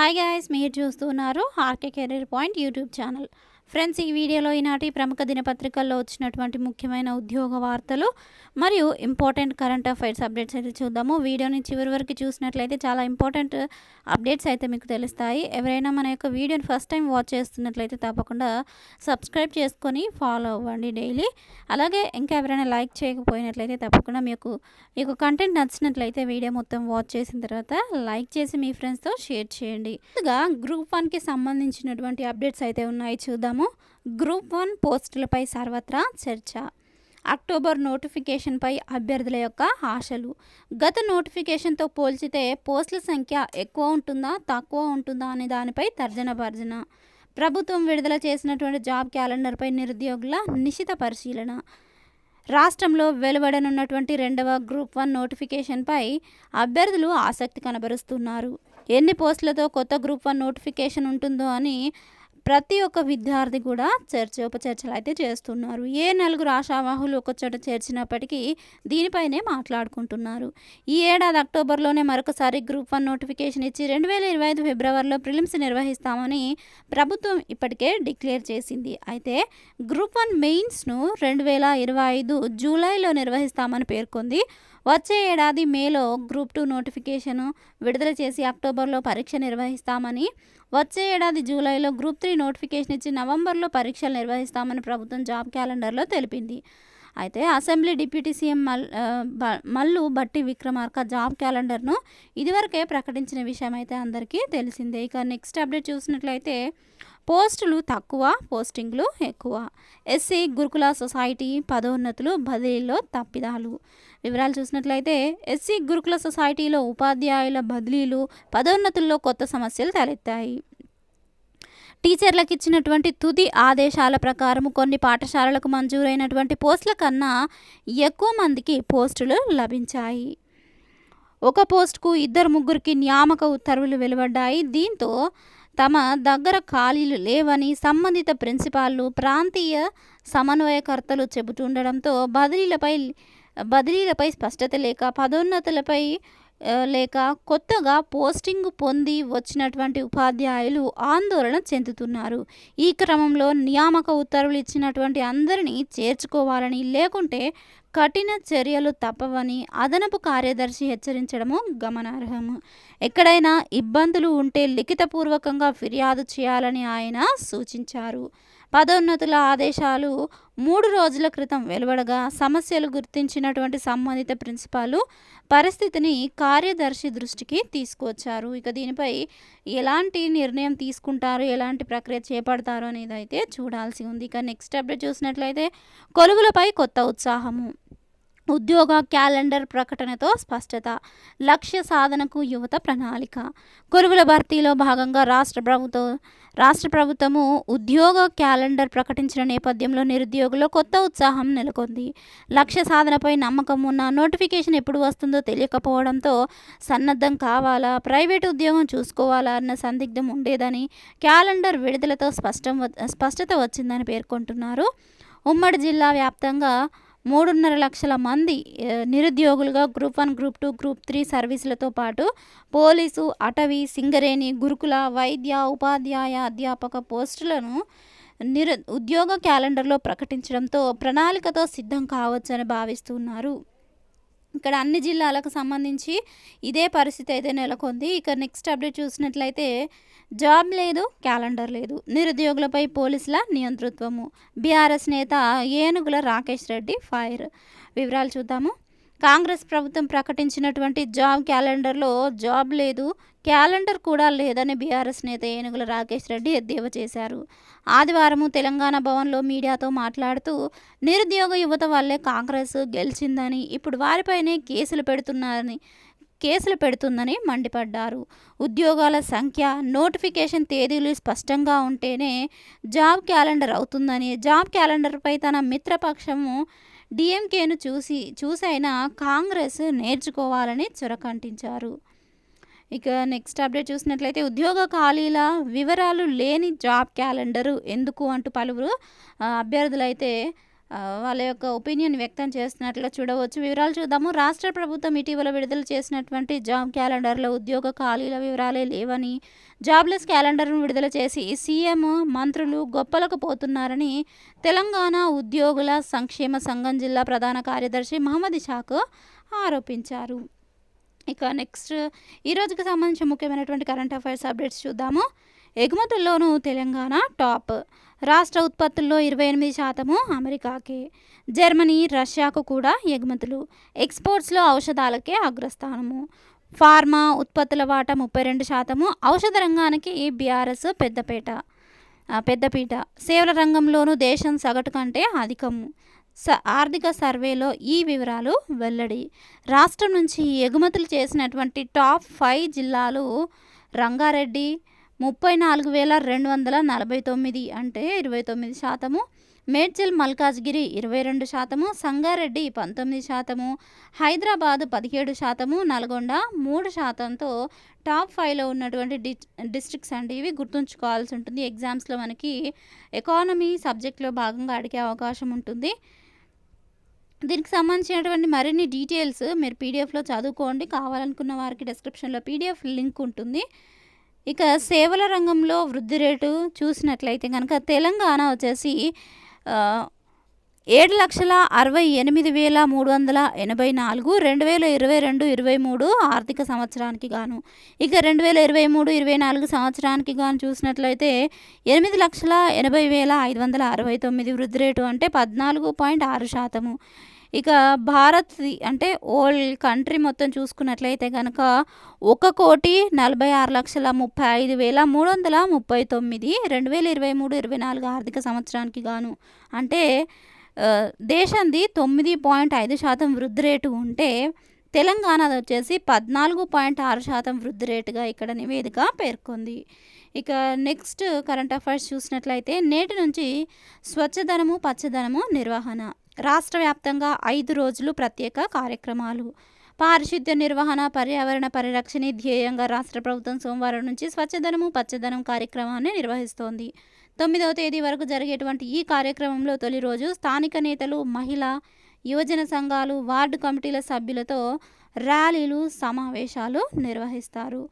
Hi guys, మీరు చూస్తున్నారు RK career point YouTube channel. Friends, ఈ వీడియోలో ఈనాటి ప్రముఖ దినపత్రికల్లో వచ్చినటువంటి ముఖ్యమైన ఉద్యోగ వార్తలు మరియు ఇంపార్టెంట్ కరెంట్ అఫైర్స్ అప్డేట్స్ అయితే చూద్దాము. వీడియోని చివరి వరకు చూసినట్లయితే చాలా ఇంపార్టెంట్ అప్డేట్స్ అయితే మీకు తెలుస్తాయి. ఎవరైనా మన యొక్క వీడియోని ఫస్ట్ టైం వాచ్ చేస్తున్నట్లయితే తప్పకుండా సబ్స్క్రైబ్ చేసుకొని ఫాలో అవ్వండి డైలీ. అలాగే ఇంకా ఎవరైనా లైక్ చేయకపోయినట్లయితే తప్పకుండా మీకు కంటెంట్ నచ్చినట్లయితే వీడియో మొత్తం వాచ్ చేసిన తర్వాత లైక్ చేసి మీ ఫ్రెండ్స్తో షేర్ చేయండి. ముందుగా గ్రూప్ 1కి సంబంధించినటువంటి అప్డేట్స్ అయితే ఉన్నాయి, చూద్దాము. గ్రూప్ 1 పోస్టులపై సర్వత్రా చర్చ. అక్టోబర్ నోటిఫికేషన్పై అభ్యర్థుల యొక్క ఆశలు. గత నోటిఫికేషన్తో పోల్చితే పోస్టుల సంఖ్య ఎక్కువ ఉంటుందా తక్కువ ఉంటుందా అనే దానిపై తర్జన భర్జన. ప్రభుత్వం విడుదల చేసినటువంటి జాబ్ క్యాలెండర్పై నిరుద్యోగుల నిశిత పరిశీలన. రాష్ట్రంలో వెలువడనున్నటువంటి 2వ గ్రూప్ 1 నోటిఫికేషన్పై అభ్యర్థులు ఆసక్తి కనబరుస్తున్నారు. ఎన్ని పోస్టులతో కొత్త గ్రూప్ 1 నోటిఫికేషన్ ఉంటుందో అని ప్రతి ఒక్క విద్యార్థి కూడా ఉపచర్చలు అయితే చేస్తున్నారు. ఏ నలుగురు ఆశావాహులు ఒకచోట చేర్చినప్పటికీ దీనిపైనే మాట్లాడుకుంటున్నారు. ఈ ఏడాది అక్టోబర్లోనే మరొకసారి గ్రూప్ 1 నోటిఫికేషన్ ఇచ్చి 2025 ఫిబ్రవరిలో ప్రిలిమ్స్ నిర్వహిస్తామని ప్రభుత్వం ఇప్పటికే డిక్లేర్ చేసింది. అయితే గ్రూప్ 1 మెయిన్స్ను 2025 జూలైలో నిర్వహిస్తామని పేర్కొంది. వచ్చే ఏడాది మేలో గ్రూప్ 2 నోటిఫికేషన్ విడుదల చేసి అక్టోబర్లో పరీక్ష నిర్వహిస్తామని, వచ్చే ఏడాది జూలైలో గ్రూప్ 3 నోటిఫికేషన్ ఇచ్చి నవంబర్లో పరీక్షలు నిర్వహిస్తామని ప్రభుత్వం జాబ్ క్యాలెండర్లో తెలిపింది. అయితే assembly deputy CM Mallu Bhatti Vikramarka job క్యాలెండర్ను ఇదివరకే ప్రకటించిన విషయం అయితే అందరికీ తెలిసిందే. ఇక నెక్స్ట్ అప్డేట్ చూసినట్లయితే పోస్టులు తక్కువ, పోస్టింగ్లు ఎక్కువ. ఎస్సీ గురుకుల సొసైటీ పదోన్నతులు బదిలీలో తప్పిదాలు. వివరాలు చూసినట్లయితే ఎస్సీ గురుకుల సొసైటీలో ఉపాధ్యాయుల బదిలీలు, పదోన్నతుల్లో కొత్త సమస్యలు తలెత్తాయి. టీచర్లకు ఇచ్చినటువంటి తుది ఆదేశాల ప్రకారం కొన్ని పాఠశాలలకు మంజూరైనటువంటి పోస్టుల కన్నా ఎక్కువ మందికి పోస్టులు లభించాయి. ఒక పోస్టుకు 2-3 నియామక ఉత్తర్వులు వెలువడ్డాయి. దీంతో తమ దగ్గర ఖాళీలు లేవని సంబంధిత ప్రిన్సిపాల్లు, ప్రాంతీయ సమన్వయకర్తలు చెబుతుండడంతో బదిలీలపై స్పష్టత లేక, పదోన్నతులపై లేక కొత్తగా పోస్టింగ్ పొంది వచ్చినటువంటి ఉపాధ్యాయులు ఆందోళన చెందుతున్నారు. ఈ క్రమంలో నియామక ఉత్తర్వులు ఇచ్చినటువంటి అందరినీ చేర్చుకోవాలని, లేకుంటే కఠిన చర్యలు తప్పవని అదనపు కార్యదర్శి హెచ్చరించడము గమనార్హం. ఎక్కడైనా ఇబ్బందులు ఉంటే లిఖితపూర్వకంగా ఫిర్యాదు చేయాలని ఆయన సూచించారు. పదోన్నతుల ఆదేశాలు 3 రోజుల క్రితం వెలువడగా సమస్యలు గుర్తించినటువంటి సంబంధిత ప్రిన్సిపాలు పరిస్థితిని కార్యదర్శి దృష్టికి తీసుకువచ్చారు. ఇక దీనిపై ఎలాంటి నిర్ణయం తీసుకుంటారు, ఎలాంటి ప్రక్రియ చేపడతారు అనేది అయితే చూడాల్సి ఉంది. ఇక నెక్స్ట్ అప్డేట్ చూసినట్లయితే కొలువులపై కొత్త ఉత్సాహము. ఉద్యోగ క్యాలెండర్ ప్రకటనతో స్పష్టత. లక్ష్య సాధనకు యువత ప్రణాళిక. కొలువుల భర్తీలో భాగంగా రాష్ట్ర ప్రభుత్వము ఉద్యోగ క్యాలెండర్ ప్రకటించిన నేపథ్యంలో నిరుద్యోగుల్లో కొత్త ఉత్సాహం నెలకొంది. లక్ష్య సాధనపై నమ్మకం ఉన్న, నోటిఫికేషన్ ఎప్పుడు వస్తుందో తెలియకపోవడంతో సన్నద్ధం కావాలా, ప్రైవేటు ఉద్యోగం చూసుకోవాలా అన్న సందిగ్ధం ఉండేదని క్యాలెండర్ విడుదలతో స్పష్టత వచ్చిందని పేర్కొంటున్నారు. ఉమ్మడి జిల్లా వ్యాప్తంగా 3.5 లక్షల మంది నిరుద్యోగులుగా గ్రూప్ 1, గ్రూప్ 2, గ్రూప్ 3 సర్వీసులతో పాటు పోలీసు, అటవీ, సింగరేణి, గురుకుల, వైద్య, ఉపాధ్యాయ, అధ్యాపక పోస్టులను ఉద్యోగ క్యాలెండర్లో ప్రకటించడంతో ప్రణాళికతో సిద్ధం కావచ్చని భావిస్తున్నారు. ఇక్కడ అన్ని జిల్లాలకు సంబంధించి ఇదే పరిస్థితి అయితే నెలకొంది. ఇక నెక్స్ట్ అప్డేట్ చూసినట్లయితే జాబ్ లేదు, క్యాలెండర్ లేదు, నిరుద్యోగులపై పోలీసుల నియంతృత్వము. బీఆర్ఎస్ నేత ఏనుగుల రాకేష్ రెడ్డి ఫైర్. వివరాలు చూద్దాము. కాంగ్రెస్ ప్రభుత్వం ప్రకటించినటువంటి జాబ్ క్యాలెండర్లో జాబ్ లేదు, క్యాలెండర్ కూడా లేదని బీఆర్ఎస్ నేత ఏనుగుల రాకేష్ రెడ్డి ఎద్దేవా చేశారు. ఆదివారం తెలంగాణ భవన్లో మీడియాతో మాట్లాడుతూ నిరుద్యోగ యువత వల్లే కాంగ్రెస్ గెలిచిందని, ఇప్పుడు వారిపైనే కేసులు పెడుతుందని మండిపడ్డారు. ఉద్యోగాల సంఖ్య, నోటిఫికేషన్ తేదీలు స్పష్టంగా ఉంటేనే జాబ్ క్యాలెండర్ అవుతుందని, జాబ్ క్యాలెండర్పై తన మిత్రపక్షము డిఎంకేను చూసైనా కాంగ్రెస్ నేర్చుకోవాలని చురకంటించారు. ఇక నెక్స్ట్ అప్డేట్ చూసినట్లయితే ఉద్యోగ ఖాళీల వివరాలు లేని జాబ్ క్యాలెండరు ఎందుకు అంటూ పలువురు అభ్యర్థులైతే వాళ్ళ యొక్క ఒపీనియన్ వ్యక్తం చేస్తున్నట్లుగా చూడవచ్చు. వివరాలు చూద్దాము. రాష్ట్ర ప్రభుత్వం ఇటీవల విడుదల చేసినటువంటి జాబ్ క్యాలెండర్‌లో ఉద్యోగ ఖాళీల వివరాలే లేవని, జాబ్లెస్ క్యాలెండర్‌ను విడుదల చేసి సీఎం, మంత్రులు గొప్పలకు పోతున్నారని తెలంగాణ ఉద్యోగుల సంక్షేమ సంఘం జిల్లా ప్రధాన కార్యదర్శి మహమ్మద్ ఇషాక్ ఆరోపించారు. ఇక నెక్స్ట్ ఈ రోజుకి సంబంధించిన ముఖ్యమైనటువంటి కరెంట్ అఫైర్స్ అప్డేట్స్ చూద్దాము. ఎగుమతుల్లోనూ తెలంగాణ టాప్. రాష్ట్ర ఉత్పత్తుల్లో 28% అమెరికాకే. జర్మనీ, రష్యాకు కూడా ఎగుమతులు. ఎక్స్పోర్ట్స్లో ఔషధాలకే అగ్రస్థానము. ఫార్మా ఉత్పత్తుల వాటా 32%. ఔషధ రంగానికి బీఆర్ఎస్ పెద్దపీట. సేవల రంగంలోనూ దేశం సగటు కంటే అధికము. ఆర్థిక సర్వేలో ఈ వివరాలు వెల్లడి. రాష్ట్రం నుంచి ఎగుమతులు చేసినటువంటి టాప్ 5 జిల్లాలు రంగారెడ్డి 34,249 అంటే 29%, మేడ్చల్ మల్కాజ్గిరి 22%, సంగారెడ్డి 19%, హైదరాబాద్ 17%, నల్గొండ 3%తో టాప్ 5లో ఉన్నటువంటి డిస్ట్రిక్ట్స్ అండి. ఇవి గుర్తుంచుకోవాల్సి ఉంటుంది. ఎగ్జామ్స్లో మనకి ఎకానమీ సబ్జెక్ట్లో భాగంగా అడిగే అవకాశం ఉంటుంది. దీనికి సంబంధించినటువంటి మరిన్ని డీటెయిల్స్ మీరు పీడిఎఫ్లో చదువుకోండి. కావాలనుకున్న వారికి డిస్క్రిప్షన్లో పీడిఎఫ్ లింక్ ఉంటుంది. ఇక సేవల రంగంలో వృద్ధి రేటు చూసినట్లయితే కనుక తెలంగాణ వచ్చేసి 7,68,384 2022-23 ఆర్థిక సంవత్సరానికి గాను. ఇక 2023-24 సంవత్సరానికి గాను చూసినట్లయితే 8,80,569 వృద్ధి రేటు అంటే 14.6%. ఇక భారత్ అంటే ఓల్ కంట్రీ మొత్తం చూసుకున్నట్లయితే కనుక 1,46,35,339 2023-24 ఆర్థిక సంవత్సరానికి గాను. అంటే దేశంది 9.5% వృద్ధి రేటు ఉంటే తెలంగాణది వచ్చేసి 14.6% వృద్ధి రేటుగా ఇక్కడ నివేదిక పేర్కొంది. ఇక నెక్స్ట్ కరెంట్ అఫైర్స్ చూసినట్లయితే నేటి నుంచి స్వచ్ఛదనము పచ్చదనము నిర్వహణ. రాష్ట్ర వ్యాప్తంగా 5 రోజులు ప్రత్యేక కార్యక్రమాలు. పారిశుద్ధ్య నిర్వహణ, పర్యావరణ పరిరక్షణ ధ్యేయంగా రాష్ట్ర ప్రభుత్వం సోమవారం నుంచి స్వచ్ఛదనము పచ్చదనం కార్యక్రమాన్ని నిర్వహిస్తోంది. 9వ తేదీ వరకు జరిగేటువంటి ఈ కార్యక్రమంలో తొలి రోజు స్థానిక నేతలు, మహిళా, యువజన సంఘాలు, వార్డు కమిటీల సభ్యులతో ర్యాలీలు, సమావేశాలు నిర్వహిస్తారు.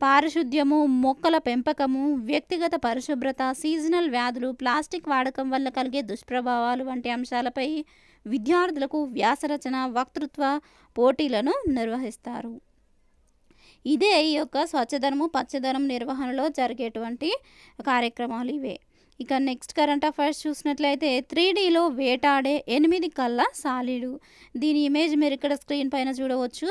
పారిశుద్ధ్యము, మొక్కల పెంపకము, వ్యక్తిగత పరిశుభ్రత, సీజనల్ వ్యాధులు, ప్లాస్టిక్ వాడకం వల్ల కలిగే దుష్ప్రభావాలు వంటి అంశాలపై విద్యార్థులకు వ్యాసరచన, వక్తృత్వ పోటీలను నిర్వహిస్తారు. ఇదే ఈ యొక్క స్వచ్ఛదనము పచ్చదనం నిర్వహణలో జరిగేటువంటి కార్యక్రమాలు ఇవే. ఇక నెక్స్ట్ కరెంట్ అఫైర్స్ చూసినట్లయితే 3Dలో వేటాడే 8 కళ్ళ సాలీడు. దీని ఇమేజ్ మీరు ఇక్కడ స్క్రీన్ పైన చూడవచ్చు.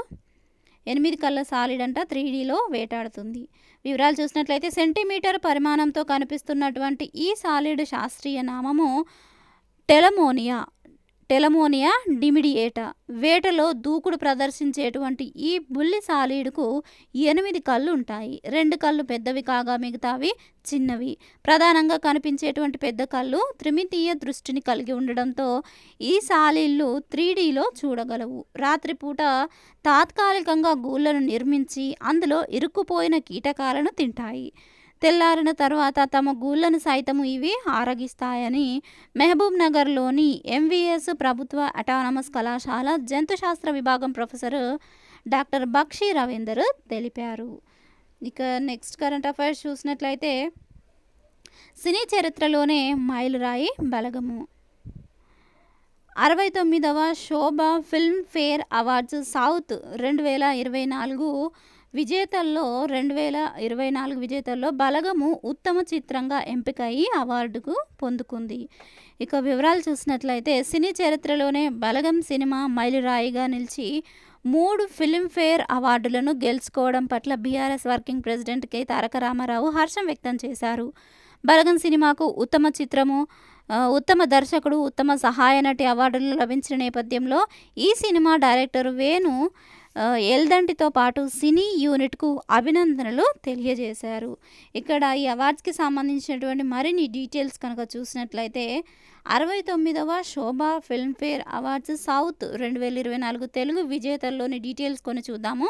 8 కళ్ళ సాలిడ్ అంట 3Dలో వేటాడుతుంది. వివరాలు చూసినట్లయితే సెంటీమీటర్ పరిమాణంతో కనిపిస్తున్నటువంటి ఈ సాలిడ్ శాస్త్రీయ నామము టెలమోనియా డిమిడియేటా. వేటలో దూకుడు ప్రదర్శించేటువంటి ఈ బుల్లి సాలీడుకు 8 కళ్ళు ఉంటాయి. 2 కళ్ళు పెద్దవి కాగా మిగతావి చిన్నవి. ప్రధానంగా కనిపించేటువంటి పెద్ద కళ్ళు త్రిమితీయ దృష్టిని కలిగి ఉండడంతో ఈ సాలీళ్ళు 3Dలో చూడగలవు. రాత్రిపూట తాత్కాలికంగా గూళ్ళను నిర్మించి అందులో ఇరుక్కుపోయిన కీటకాలను తింటాయి. తెల్లారిన తర్వాత తమ గూళ్ళను సైతము ఇవి ఆరగిస్తాయని మహబూబ్ నగర్లోని ఎంవీఎస్ ప్రభుత్వ అటానమస్ కళాశాల జంతుశాస్త్ర విభాగం ప్రొఫెసర్ డాక్టర్ బక్షి రవీందర్ తెలిపారు. ఇక నెక్స్ట్ కరెంట్ అఫైర్స్ చూసినట్లయితే సినీ చరిత్రలోనే మైలురాయి బలగము. 69వ శోభా ఫిల్మ్ ఫేర్ అవార్డ్స్ సౌత్ 2024 విజేతల్లో 2024 విజేతల్లో బలగము ఉత్తమ చిత్రంగా ఎంపికయి అవార్డుకు పొందుకుంది. ఇక వివరాలు చూసినట్లయితే సినీ చరిత్రలోనే బలగం సినిమా మైలురాయిగా నిలిచి 3 ఫిల్మ్ఫేర్ అవార్డులను గెలుచుకోవడం పట్ల బీఆర్ఎస్ వర్కింగ్ ప్రెసిడెంట్ కె తారక రామారావు హర్షం వ్యక్తం చేశారు. బలగం సినిమాకు ఉత్తమ చిత్రము, ఉత్తమ దర్శకుడు, ఉత్తమ సహాయ నటి అవార్డులు లభించిన నేపథ్యంలో ఈ సినిమా డైరెక్టర్ వేణు ఎల్దంటితో పాటు సినీ యూనిట్కు అభినందనలు తెలియజేశారు. ఇక్కడ ఈ అవార్డ్స్కి సంబంధించినటువంటి మరిన్ని డీటెయిల్స్ కనుక చూసినట్లయితే 69వ Sobha Filmfare awards south 2024 Telugu విజేతల్లోని డీటెయిల్స్ కొన్ని చూద్దాము.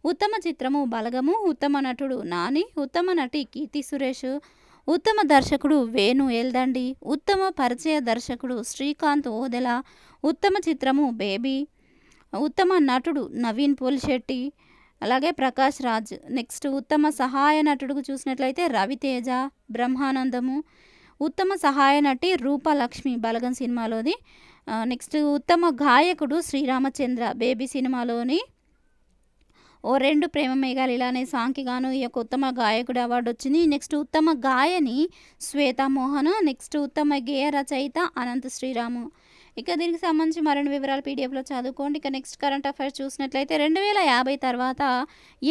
ఉత్తమ చిత్రము బలగము, ఉత్తమ నటుడు నాని, ఉత్తమ నటి కీర్తి సురేష్, ఉత్తమ దర్శకుడు వేణు ఎల్దండి, ఉత్తమ పరిచయ దర్శకుడు శ్రీకాంత్ ఓదెల, ఉత్తమ చిత్రము బేబీ, ఉత్తమ నటుడు నవీన్ పోలిశెట్టి, అలాగే ప్రకాష్ రాజ్. నెక్స్ట్ ఉత్తమ సహాయ నటుడుకు చూసినట్లయితే రవితేజ, బ్రహ్మానందము, ఉత్తమ సహాయ నటి రూపలక్ష్మి బలగం సినిమాలోది. నెక్స్ట్ ఉత్తమ గాయకుడు శ్రీరామచంద్ర బేబీ సినిమాలోని ఓ రెండు ప్రేమ మేఘాలు ఇలానే సాంగ్కి గాను ఈ యొక్క ఉత్తమ గాయకుడు అవార్డు వచ్చింది. నెక్స్ట్ ఉత్తమ గాయని శ్వేతా మోహన్, నెక్స్ట్ ఉత్తమ గేయ రచయిత అనంత శ్రీరాము. ఇక దీనికి సంబంధించి మరిన్ని వివరాలు పీడిఎఫ్లో చదువుకోండి. ఇక నెక్స్ట్ కరెంట్ అఫైర్స్ చూసినట్లయితే 2050 తర్వాత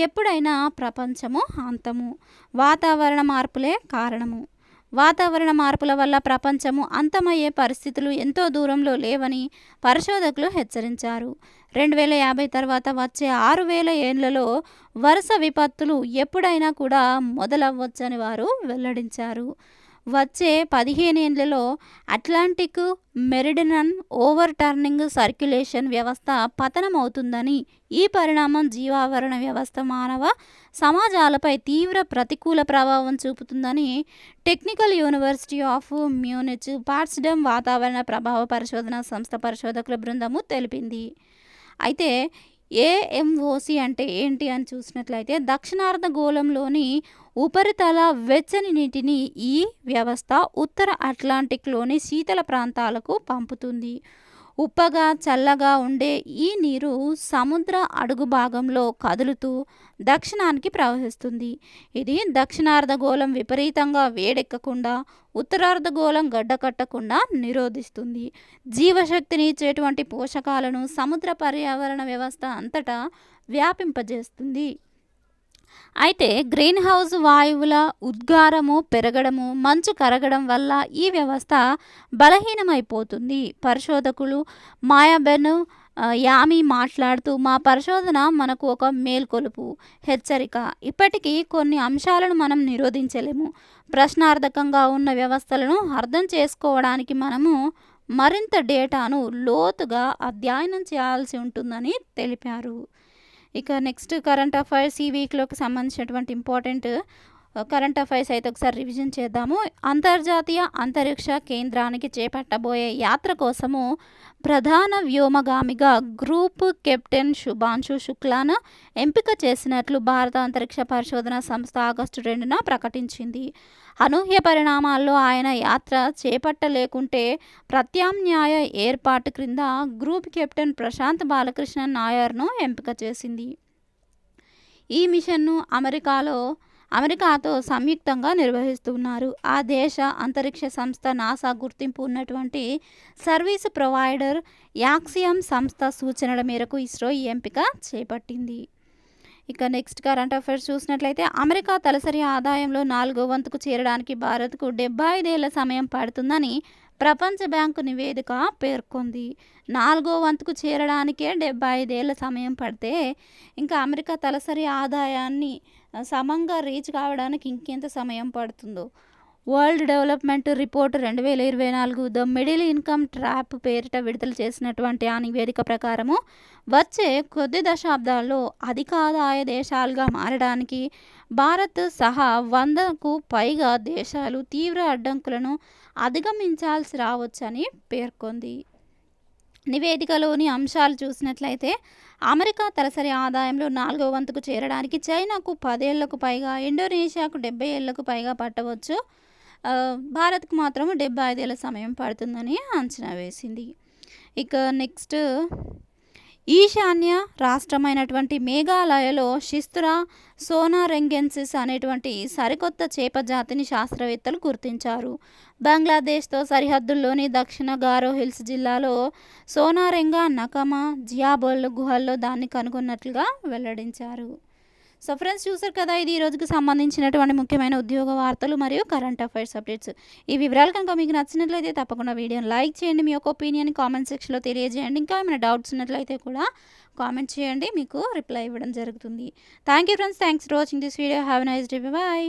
ఎప్పుడైనా ప్రపంచము అంతము, వాతావరణ మార్పులే కారణము. వాతావరణ మార్పుల వల్ల ప్రపంచము అంతమయ్యే పరిస్థితులు ఎంతో దూరంలో లేవని పరిశోధకులు హెచ్చరించారు. 2050 తర్వాత వచ్చే 6000 ఏళ్లలో వరుస విపత్తులు ఎప్పుడైనా కూడా మొదలవ్వచ్చని వారు వెల్లడించారు. వచ్చే 15 ఏళ్లలో అట్లాంటిక్ మెరిడినన్ ఓవర్ టర్నింగ్ సర్క్యులేషన్ వ్యవస్థ పతనమవుతుందని, ఈ పరిణామం జీవావరణ వ్యవస్థ, మానవ సమాజాలపై తీవ్ర ప్రతికూల ప్రభావం చూపుతుందని టెక్నికల్ యూనివర్సిటీ ఆఫ్ మ్యూనిచ్ పాట్స్డమ్ వాతావరణ ప్రభావ పరిశోధన సంస్థ పరిశోధకుల బృందము తెలిపింది. అయితే ఏఎంఓసి అంటే ఏంటి అని చూసినట్లయితే దక్షిణార్ధగోళంలోని ఉపరితల వెచ్చని నీటిని ఈ వ్యవస్థ ఉత్తర అట్లాంటిక్లోని శీతల ప్రాంతాలకు పంపుతుంది. ఉప్పగా చల్లగా ఉండే ఈ నీరు సముద్ర అడుగు భాగంలో కదులుతూ దక్షిణానికి ప్రవహిస్తుంది. ఇది దక్షిణార్ధగోళం విపరీతంగా వేడెక్కకుండా, ఉత్తరార్ధగోళం గడ్డకట్టకుండా నిరోధిస్తుంది. జీవశక్తిని ఇచ్చేటువంటి పోషకాలను సముద్ర పర్యావరణ వ్యవస్థ అంతటా వ్యాపింపజేస్తుంది. అయితే గ్రీన్ హౌస్ వాయువుల ఉద్గారము పెరగడము, మంచు కరగడం వల్ల ఈ వ్యవస్థ బలహీనమైపోతుంది. పరిశోధకులు మాయాబెన్ యామి మాట్లాడుతూ, మా పరిశోధన మనకు ఒక మేల్కొలుపు హెచ్చరిక. ఇప్పటికీ కొన్ని అంశాలను మనం నిరోధించలేము. ప్రశ్నార్థకంగా ఉన్న వ్యవస్థలను అర్థం చేసుకోవడానికి మనము మరింత డేటాను లోతుగా అధ్యయనం చేయాల్సి ఉంటుందని తెలిపారు. ఇక నెక్స్ట్ కరెంట్ అఫైర్స్ ఈ వీక్లోకి సంబంధించినటువంటి ఇంపార్టెంట్ కరెంట్ అఫైర్స్ అయితే ఒకసారి రివిజన్ చేద్దాము. అంతర్జాతీయ అంతరిక్ష కేంద్రానికి చేపట్టబోయే యాత్ర కోసము ప్రధాన వ్యోమగామిగా గ్రూప్ కెప్టెన్ శుభాంశు శుక్లాను ఎంపిక చేసినట్లు భారత అంతరిక్ష పరిశోధన సంస్థ ఆగస్టు 2న ప్రకటించింది. అనూహ్య పరిణామాల్లో ఆయన యాత్ర చేపట్టలేకుంటే ప్రత్యామ్నాయ ఏర్పాటు క్రింద గ్రూప్ కెప్టెన్ ప్రశాంత్ బాలకృష్ణన్ నాయర్ను ఎంపిక చేసింది. ఈ మిషన్ను అమెరికాతో సంయుక్తంగా నిర్వహిస్తున్నారు. ఆ దేశ అంతరిక్ష సంస్థ నాసా గుర్తింపు ఉన్నటువంటి సర్వీసు ప్రొవైడర్ యాక్సియం సంస్థ సూచనల మేరకు ఇస్రో ఈ ఎంపిక చేపట్టింది. ఇక నెక్స్ట్ కరెంట్ అఫైర్స్ చూసినట్లయితే అమెరికా తలసరి ఆదాయంలో 4వ వంతుకు చేరడానికి భారత్కు 75 ఏళ్ల సమయం పడుతుందని ప్రపంచ బ్యాంకు నివేదిక పేర్కొంది. 4వ వంతుకు చేరడానికే 75 ఏళ్ల సమయం పడితే ఇంకా అమెరికా తలసరి ఆదాయాన్ని సమంగా రీచ్ కావడానికి ఇంకెంత సమయం పడుతుందో. World development report 2024 the middle income trap పేరిట విడుదల చేసినటువంటి ఆ నివేదిక ప్రకారము వచ్చే కొద్ది దశాబ్దాల్లో అధిక ఆదాయ దేశాలుగా మారడానికి భారత్ సహా 100కు పైగా దేశాలు తీవ్ర అడ్డంకులను అధిగమించాల్సి రావచ్చని పేర్కొంది. నివేదికలోని అంశాలు చూసినట్లయితే అమెరికా తలసరి ఆదాయంలో 4వ వంతుకు చేరడానికి చైనాకు 10 ఏళ్లకు పైగా, ఇండోనేషియాకు 70 ఏళ్లకు పైగా పట్టవచ్చు. భారత్కు మాత్రం 75 ఏళ్ల సమయం పడుతుందని అంచనా వేసింది. ఇక నెక్స్ట్ ఈశాన్య రాష్ట్రమైనటువంటి మేఘాలయలో శిస్తురా సోనారెంగెన్సిస్ అనేటువంటి సరికొత్త చేప జాతిని శాస్త్రవేత్తలు గుర్తించారు. బంగ్లాదేశ్తో సరిహద్దుల్లోని దక్షిణ గారో హిల్స్ జిల్లాలో సోనారెంగా నకమా జియాబోల్ గుహల్లో దాన్ని కనుగొన్నట్లుగా వెల్లడించారు. సో ఫ్రెండ్స్, చూసారు కదా, ఇది ఈ రోజుకి సంబంధించినటువంటి ముఖ్యమైన ఉద్యోగ వార్తలు మరియు కరెంట్ అఫైర్స్ అప్డేట్స్. ఈ వివరాలు కనుక మీకు నచ్చినట్లయితే తప్పకుండా వీడియోని లైక్ చేయండి. మీ యొక్క ఒపీనియన్ కామెంట్ సెక్షన్లో తెలియజేయండి. ఇంకా ఏమైనా డౌట్స్ ఉన్నట్లయితే కూడా కామెంట్ చేయండి, మీకు రిప్లై ఇవ్వడం జరుగుతుంది. Thank you friends, thanks for watching this video. Have a nice day, bye.